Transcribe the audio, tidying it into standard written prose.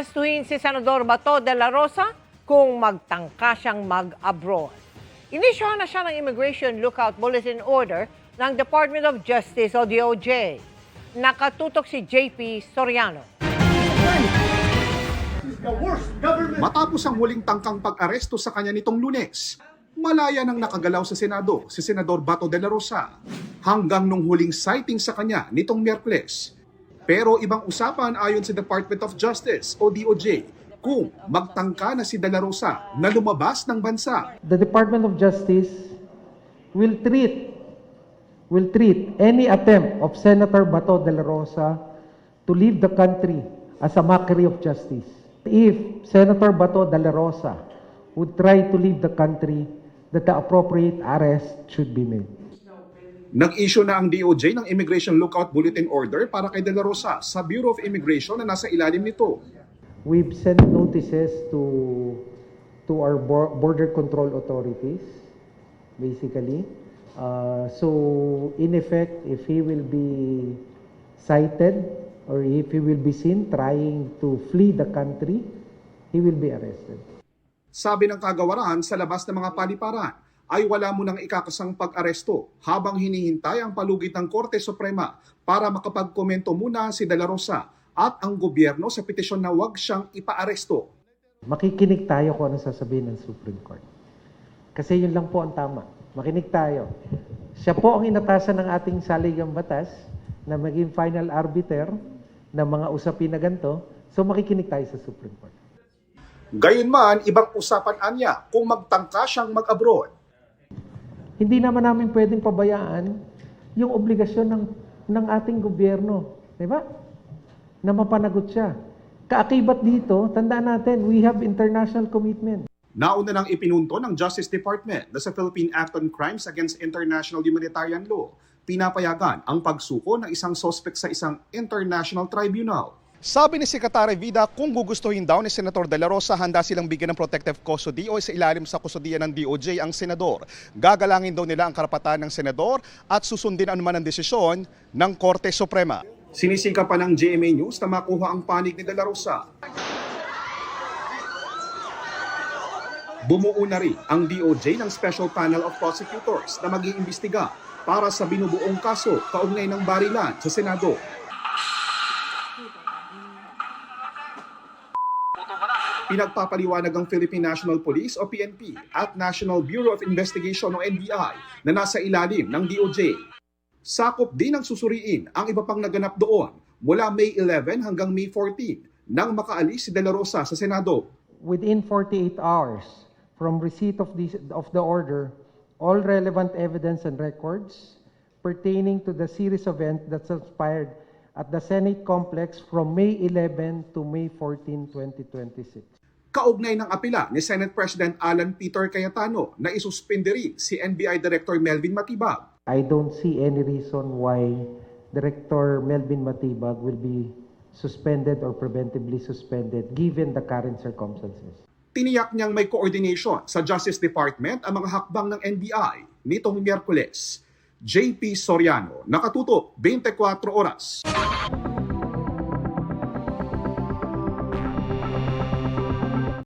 Aarestuhin si Senador Bato de la Rosa kung magtangka siyang mag-abroad. Inisyohan na siya ng Immigration Lookout Bulletin Order ng Department of Justice o DOJ. Nakatutok si JP Soriano. Matapos ang huling tangkang pag-aresto sa kanya nitong Lunes, malaya nang nakagalaw sa Senado si Senador Bato de la Rosa hanggang nung huling sighting sa kanya nitong Miyerkules. Pero ibang usapan ayon sa Department of Justice o DOJ kung magtangka na si de la Rosa na lumabas ng bansa. The Department of Justice will treat any attempt of Senator Bato de la Rosa to leave the country as a mockery of justice. If Senator Bato de la Rosa would try to leave the country, that the appropriate arrest should be made. Nag-issue na ang DOJ ng Immigration Lookout Bulletin Order para kay de la Rosa sa Bureau of Immigration na nasa ilalim nito. We've sent notices to our border control authorities, basically. So, in effect, if he will be cited or if he will be seen trying to flee the country, he will be arrested. Sabi ng kagawaran sa labas ng mga paliparan ay wala mo nang ikakasang pag-aresto habang hinihintay ang palugit ng Korte Suprema para makapagkomento muna si de la Rosa at ang gobyerno sa petisyon na huwag siyang ipaaresto. Makikinig tayo kung ano sasabihin ng Supreme Court. Kasi yun lang po ang tama. Makinig tayo. Siya po ang inatasan ng ating saligang batas na maging final arbiter ng mga usapin na ganito. So makikinig tayo sa Supreme Court. Gayunman, ibang usapan anya kung magtangka siyang mag-abroad. Hindi naman namin pwedeng pabayaan yung obligasyon ng ating gobyerno. Di ba? Na mapanagot siya. Kaakibat dito, tandaan natin, we have international commitment. Nauna nang ipinunto ng Justice Department na sa Philippine Act on Crimes Against International Humanitarian Law, pinapayagan ang pagsuko ng isang suspect sa isang international tribunal. Sabi ni Secretary Vida, kung gugustuhin daw ni Senator de la Rosa, handa silang bigyan ng protective custody o sa ilalim sa kustudiya ng DOJ ang senador. Gagalangin daw nila ang karapatan ng senador at susundin anuman ang desisyon ng Korte Suprema. Sinisika pa ng GMA News na makuha ang panig ni de la Rosa. Bumuo na rin ang DOJ ng Special Panel of Prosecutors na mag-iimbestiga para sa binubuong kaso kaugnay ng barilan sa Senado. Pinagpapaliwanag ang Philippine National Police o PNP at National Bureau of Investigation o NBI na nasa ilalim ng DOJ. Sakop din ang susuriin ang iba pang naganap doon mula May 11 hanggang May 14 nang makaalis si de la Rosa sa Senado. Within 48 hours from receipt of the order, all relevant evidence and records pertaining to the series of events that transpired at the Senate complex from May 11 to May 14, 2026. Kaugnay ng apela ni Senate President Alan Peter Cayetano na isuspende rin si NBI Director Melvin Matibag. I don't see any reason why Director Melvin Matibag will be suspended or preventively suspended given the current circumstances. Tiniyak niyang may coordination sa Justice Department ang mga hakbang ng NBI nitong Miyerkules. JP Soriano, nakatutok 24 oras.